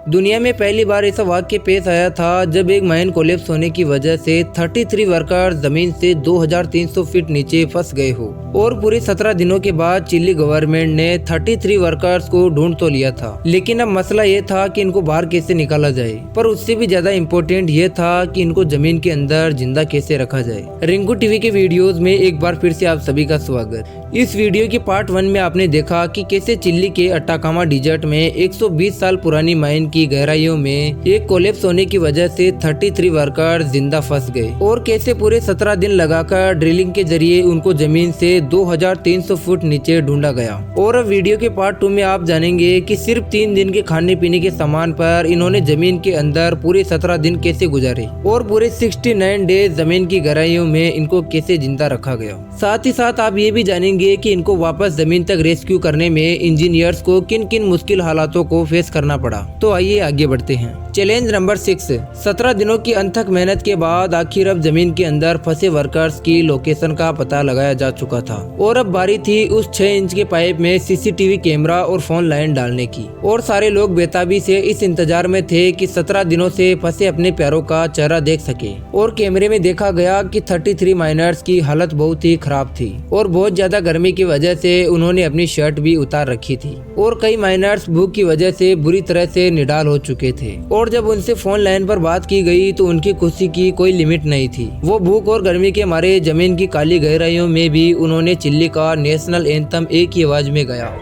दुनिया में पहली बार ऐसा वाक्य पेश आया था जब एक माइन कोलैप्स होने की वजह से 33 वर्कर जमीन से 2300 फीट नीचे फंस गए हो और पूरे 17 दिनों के बाद चिली गवर्नमेंट ने 33 वर्कर्स को ढूंढ तो लिया था, लेकिन अब मसला ये था कि इनको बाहर कैसे निकाला जाए। पर उससे भी ज्यादा इम्पोर्टेंट ये था कि इनको जमीन के अंदर जिंदा कैसे रखा जाए। रिंकू टीवी के वीडियोस में एक बार फिर से आप सभी का स्वागत। इस वीडियो के पार्ट 1 में आपने देखा कि कैसे चिली के अटाकामा डिजर्ट में 120 साल पुरानी माइन की गहराइयों में एक कोलैप्स होने की वजह से 33 वर्कर जिंदा फंस गए और कैसे पूरे 17 दिन लगाकर ड्रिलिंग के जरिए उनको जमीन से 2300 फुट नीचे ढूंढा गया। और अब वीडियो के पार्ट 2 में आप जानेंगे कि सिर्फ 3 दिन के खाने पीने के सामान पर इन्होंने जमीन के अंदर पूरे 17 दिन कैसे गुजारे और पूरे 69 डेज जमीन की गहराइयों में इनको कैसे जिंदा रखा गया। साथ ही साथ आप ये भी जानेंगे कि इनको वापस जमीन तक रेस्क्यू करने में इंजीनियर्स को किन किन मुश्किल हालातों को फेस करना पड़ा। तो आइए आगे बढ़ते हैं। Challenge number 6। 17 दिनों की अनथक मेहनत के बाद आखिर अब जमीन के अंदर फंसे वर्कर्स की लोकेशन का पता लगाया जा चुका था और अब बारी थी उस 6 इंच के पाइप में सीसीटीवी कैमरा और फोन लाइन डालने की। और सारे लोग बेताबी से इस इंतजार में थे कि 17 दिनों से फंसे अपने प्यारों का चेहरा देख सके। और कैमरे में देखा गया कि 33 माइनर्स की हालत बहुत ही खराब थी और बहुत ज्यादा गर्मी की वजह से उन्होंने अपनी शर्ट भी उतार रखी थी और कई माइनर्स भूख की वजह से बुरी तरह से निडाल हो चुके थे। और जब उनसे फोन लाइन पर बात की गई तो उनकी खुशी की कोई लिमिट नहीं थी। वो भूख और गर्मी के मारे जमीन की काली गहराइयों में भी उन्होंने चिल्ली का नेशनल एंथम एक ही आवाज में गाया।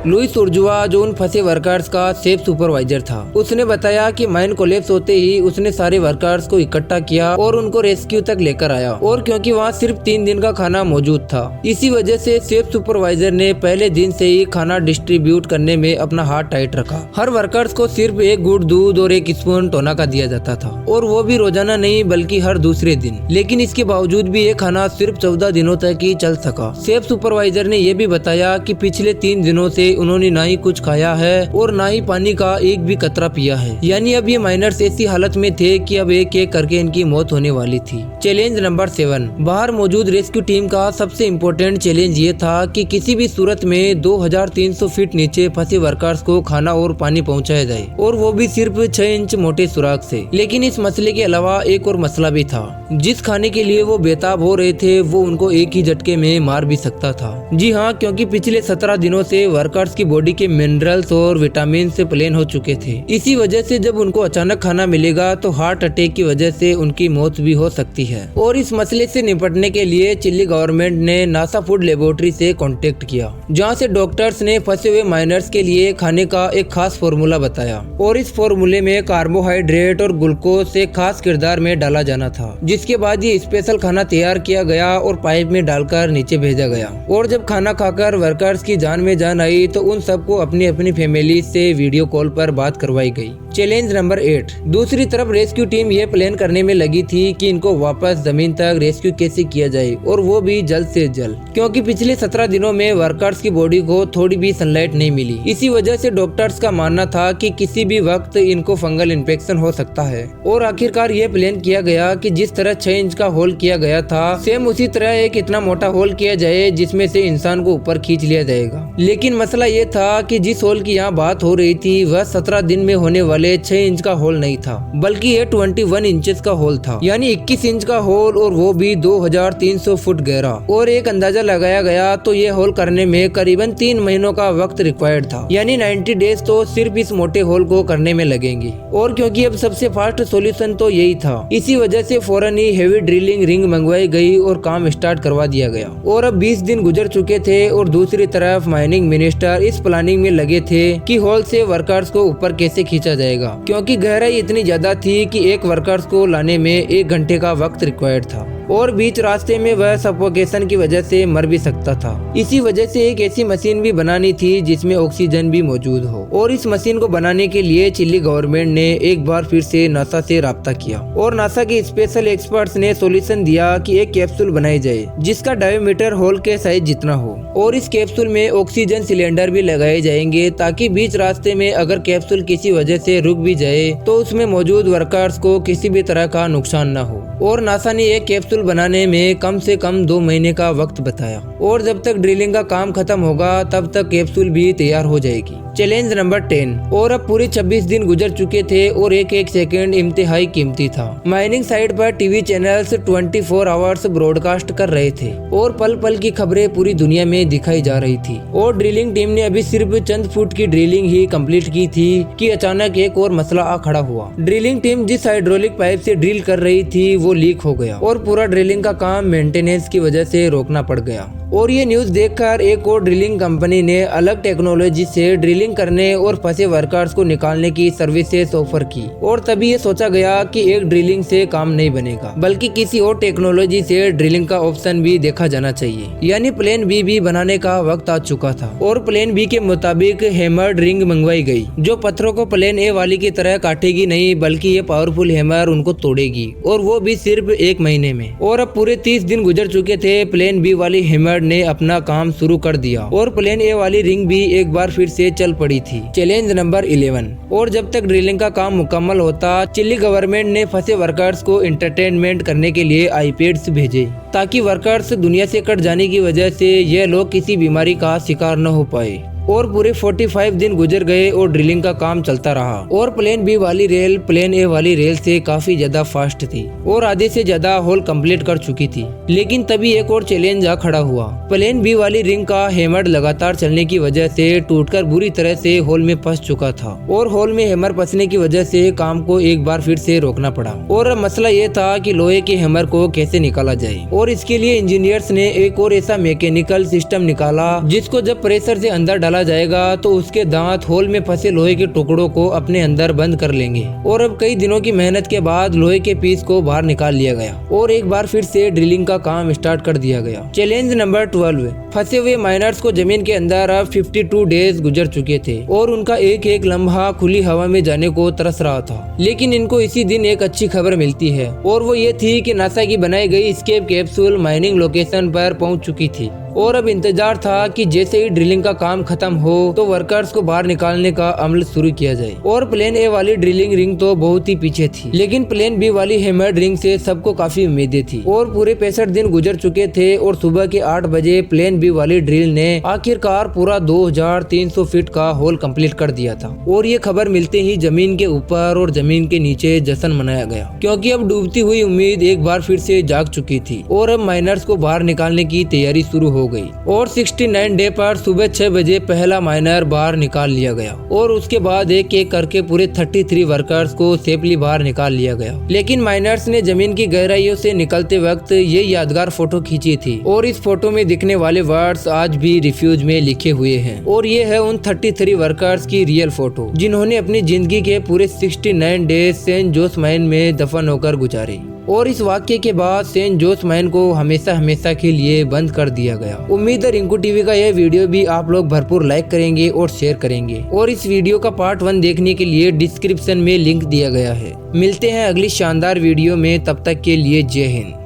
लुइस उर्जुआ, जो उन फंसे वर्कर्स का सेफ सुपरवाइजर था, उसने बताया कि माइन कोलैप्स होते ही उसने सारे वर्कर्स को इकट्ठा किया और उनको रेस्क्यू तक लेकर आया। और क्योंकि वहाँ सिर्फ 3 दिन का खाना मौजूद था, इसी वजह से सेफ सुपरवाइजर ने पहले दिन से ही खाना डिस्ट्रीब्यूट करने में अपना हाथ टाइट रखा। हर वर्कर्स को सिर्फ एक गुड़ दूध और 1 स्पून टोना का दिया जाता था और वो भी रोजाना नहीं बल्कि हर दूसरे दिन। लेकिन इसके बावजूद भी ये खाना सिर्फ 14 दिनों तक ही चल सका। सेफ सुपरवाइजर ने यह भी बताया कि पिछले 3 दिनों से उन्होंने ना ही कुछ खाया है और ना ही पानी का एक भी कतरा पिया है। यानी अब ये माइनर्स ऐसी हालत में थे कि अब एक एक करके इनकी मौत होने वाली थी। Challenge number 7। बाहर मौजूद रेस्क्यू टीम का सबसे इम्पोर्टेंट चैलेंज ये था कि किसी भी सूरत में 2300 फीट नीचे फंसे वर्कर्स को खाना और पानी पहुंचाया जाए और वो भी सिर्फ 6 इंच मोटे सुराख से। लेकिन इस मसले के अलावा एक और मसला भी था। जिस खाने के लिए वो बेताब हो रहे थे वो उनको एक ही झटके में मार भी सकता था। जी हाँ, क्योंकि पिछले 17 दिनों से वर्कर्स की बॉडी के मिनरल्स और विटामिन से प्लेन हो चुके थे। इसी वजह से जब उनको अचानक खाना मिलेगा तो हार्ट अटैक की वजह से उनकी मौत भी हो सकती है। और इस मसले से निपटने के लिए चिली गवर्नमेंट ने नासा फूड लेबोरेटरी से कांटेक्ट किया, जहां से डॉक्टर्स ने फंसे हुए माइनर्स के लिए खाने का एक खास फॉर्मूला बताया। और इस फॉर्मूले में कार्बोहाइड्रेट और ग्लूकोज एक खास किरदार में डाला जाना था, जिसके बाद ये स्पेशल खाना तैयार किया गया और पाइप में डालकर नीचे भेजा गया। और जब खाना खाकर वर्कर्स की जान में जान आई तो उन सबको अपनी अपनी फैमिली से वीडियो कॉल पर बात करवाई गई। Challenge number 8। दूसरी तरफ रेस्क्यू टीम ये प्लान करने में लगी थी कि इनको वापस जमीन तक रेस्क्यू कैसे किया जाए और वो भी जल्द से जल्द, क्योंकि पिछले 17 दिनों में वर्कर्स की बॉडी को थोड़ी भी सनलाइट नहीं मिली। इसी वजह से डॉक्टर्स का मानना था कि किसी भी वक्त इनको फंगल इन्फेक्शन हो सकता है। और आखिरकार ये प्लान किया गया कि जिस तरह 6 इंच का होल किया गया था, सेम उसी तरह एक इतना मोटा होल किया जाए जिसमें से इंसान को ऊपर खींच लिया जाएगा। लेकिन मसला ये था कि जिस होल की यहाँ बात हो रही थी वह 17 दिन में होने वाले 6 इंच का होल नहीं था, बल्कि ये 21 इंचेस का होल था, यानी 21 इंच का होल, और वो भी 2300 फुट गहरा। और एक अंदाजा लगाया गया तो ये होल करने में करीबन 3 महीनों का वक्त रिक्वायर्ड था, यानी 90 डेज तो सिर्फ इस मोटे होल को करने में लगेंगे। और क्योंकि अब सबसे फास्ट सोल्यूशन तो यही था, इसी वजह से फौरन ही हेवी ड्रिलिंग रिंग मंगवाई गई और काम स्टार्ट करवा दिया गया। और अब 20 दिन गुजर चुके थे और दूसरी तरफ माइनिंग मिनिस्टर इस प्लानिंग में लगे थे कि होल से वर्कर्स को ऊपर कैसे खींचा जाएगा, क्योंकि गहराई इतनी ज्यादा थी कि एक वर्कर्स को लाने में 1 घंटे का वक्त रिक्वायर्ड था और बीच रास्ते में वह सफोकेशन की वजह से मर भी सकता था। इसी वजह से एक ऐसी मशीन भी बनानी थी जिसमें ऑक्सीजन भी मौजूद हो। और इस मशीन को बनाने के लिए चिली गवर्नमेंट ने एक बार फिर से नासा से राब्ता किया और नासा के स्पेशल एक्सपर्ट्स ने सॉल्यूशन दिया कि एक कैप्सूल बनाई जाए जिसका डायमीटर होल के साइज जितना हो, और इस कैप्सूल में ऑक्सीजन सिलेंडर भी लगाए जाएंगे ताकि बीच रास्ते में अगर कैप्सूल किसी वजह से रुक भी जाए तो उसमें मौजूद वर्कर्स को किसी भी तरह का नुकसान न हो। और नासा ने एक कैप्सूल बनाने में कम से कम 2 महीने का वक्त बताया और जब तक ड्रिलिंग का काम खत्म होगा तब तक कैप्सूल भी तैयार हो जाएगी। Challenge number 10। और अब पूरे 26 दिन गुजर चुके थे और एक एक सेकंड इंतहाई कीमती था। माइनिंग साइट पर टीवी चैनल्स 24 आवर्स ब्रॉडकास्ट कर रहे थे और पल पल की खबरें पूरी दुनिया में दिखाई जा रही थी। और ड्रिलिंग टीम ने अभी सिर्फ चंद फुट की ड्रिलिंग ही कंप्लीट की थी कि अचानक एक और मसला आ खड़ा हुआ। ड्रिलिंग टीम जिस हाइड्रोलिक पाइप से ड्रिल कर रही थी वो लीक हो गया और पूरा ड्रिलिंग का काम मेंटेनेंस की वजह से रोकना पड़ गया। और ये न्यूज देखकर एक और ड्रिलिंग कंपनी ने अलग टेक्नोलॉजी से ड्रिलिंग करने और फंसे वर्कर्स को निकालने की सर्विसेज ऑफर की। और तभी ये सोचा गया कि एक ड्रिलिंग से काम नहीं बनेगा बल्कि किसी और टेक्नोलॉजी से ड्रिलिंग का ऑप्शन भी देखा जाना चाहिए। यानी प्लेन बी भी बनाने का वक्त आ चुका था और प्लेन बी के मुताबिक हैमर्ड रिंग मंगवाई गई जो पत्थरों को प्लेन ए वाली की तरह काटेगी नहीं बल्कि ये पावरफुल हैमर उनको तोड़ेगी और वो भी सिर्फ 1 महीने में। और अब पूरे 30 दिन गुजर चुके थे। प्लेन बी वाली हैमर ने अपना काम शुरू कर दिया और प्लेन ए वाली रिंग भी एक बार फिर से चल पड़ी थी। Challenge number 11। और जब तक ड्रिलिंग का काम मुकम्मल होता चिली गवर्नमेंट ने फंसे वर्कर्स को एंटरटेनमेंट करने के लिए आईपैड्स भेजे ताकि वर्कर्स दुनिया से कट जाने की वजह से ये लोग किसी बीमारी का शिकार न हो पाए। और पूरे 45 दिन गुजर गए और ड्रिलिंग का काम चलता रहा और प्लेन बी वाली रेल प्लेन ए वाली रेल से काफी ज्यादा फास्ट थी और आधे से ज्यादा होल कंप्लीट कर चुकी थी। लेकिन तभी एक और चैलेंज आ खड़ा हुआ। प्लेन बी वाली रिंग का हैमर लगातार चलने की वजह से टूटकर बुरी तरह से होल में फंस चुका था और होल में हैमर फंसने की वजह से काम को एक बार फिर से रोकना पड़ा। और अब मसला ये था कि लोहे के हैमर को कैसे निकाला जाए और इसके लिए इंजीनियर्स ने एक और ऐसा मैकेनिकल सिस्टम निकाला जिसको जब प्रेशर से अंदर डाला जाएगा तो उसके दांत होल में फंसे लोहे के टुकड़ों को अपने अंदर बंद कर लेंगे। और अब कई दिनों की मेहनत के बाद लोहे के पीस को बाहर निकाल लिया गया और एक बार फिर से ड्रिलिंग का काम स्टार्ट कर दिया गया। Challenge number 12। फंसे हुए माइनर्स को जमीन के अंदर अब 52 डेज गुजर चुके थे और उनका एक एक लम्हा खुली हवा में जाने को तरस रहा था। लेकिन इनको इसी दिन एक अच्छी खबर मिलती है और वो ये थी कि नासा की बनाई गई एस्केप कैप्सूल माइनिंग लोकेशन पर पहुंच चुकी थी। और अब इंतजार था कि जैसे ही ड्रिलिंग का काम खत्म हो तो वर्कर्स को बाहर निकालने का अमल शुरू किया जाए। और प्लेन ए वाली ड्रिलिंग रिंग तो बहुत ही पीछे थी लेकिन प्लेन बी वाली हैमर्ड रिंग से सबको काफी उम्मीदें थी। और पूरे 65 दिन गुजर चुके थे और सुबह के 8 बजे प्लेन बी वाली ड्रिल ने आखिरकार पूरा 2300 फीट का होल कंप्लीट कर दिया था। और ये खबर मिलते ही जमीन के ऊपर और जमीन के नीचे जश्न मनाया गया क्योंकि अब डूबती हुई उम्मीद एक बार फिर से जाग चुकी थी और अब माइनर्स को बाहर निकालने की तैयारी शुरू हो गई। और 69 डे पर सुबह 6 बजे पहला माइनर बाहर निकाल लिया गया और उसके बाद एक एक करके पूरे 33 वर्कर्स को सेफली बाहर निकाल लिया गया। लेकिन माइनर्स ने जमीन की गहराइयों से निकलते वक्त ये यादगार फोटो खींची थी और इस फोटो में दिखने वाले वर्ड्स आज भी रिफ्यूज में लिखे हुए हैं। और ये है उन 33 वर्कर्स की रियल फोटो जिन्होंने अपनी जिंदगी के पूरे 69 डेज सेंट जोस माइन में दफन होकर गुजारे। और इस वाक्य के बाद सेंट जोस माइन को हमेशा हमेशा के लिए बंद कर दिया गया। उम्मीद है रिंकू टीवी का यह वीडियो भी आप लोग भरपूर लाइक करेंगे और शेयर करेंगे। और इस वीडियो का पार्ट 1 देखने के लिए डिस्क्रिप्शन में लिंक दिया गया है। मिलते हैं अगली शानदार वीडियो में, तब तक के लिए जय हिंद।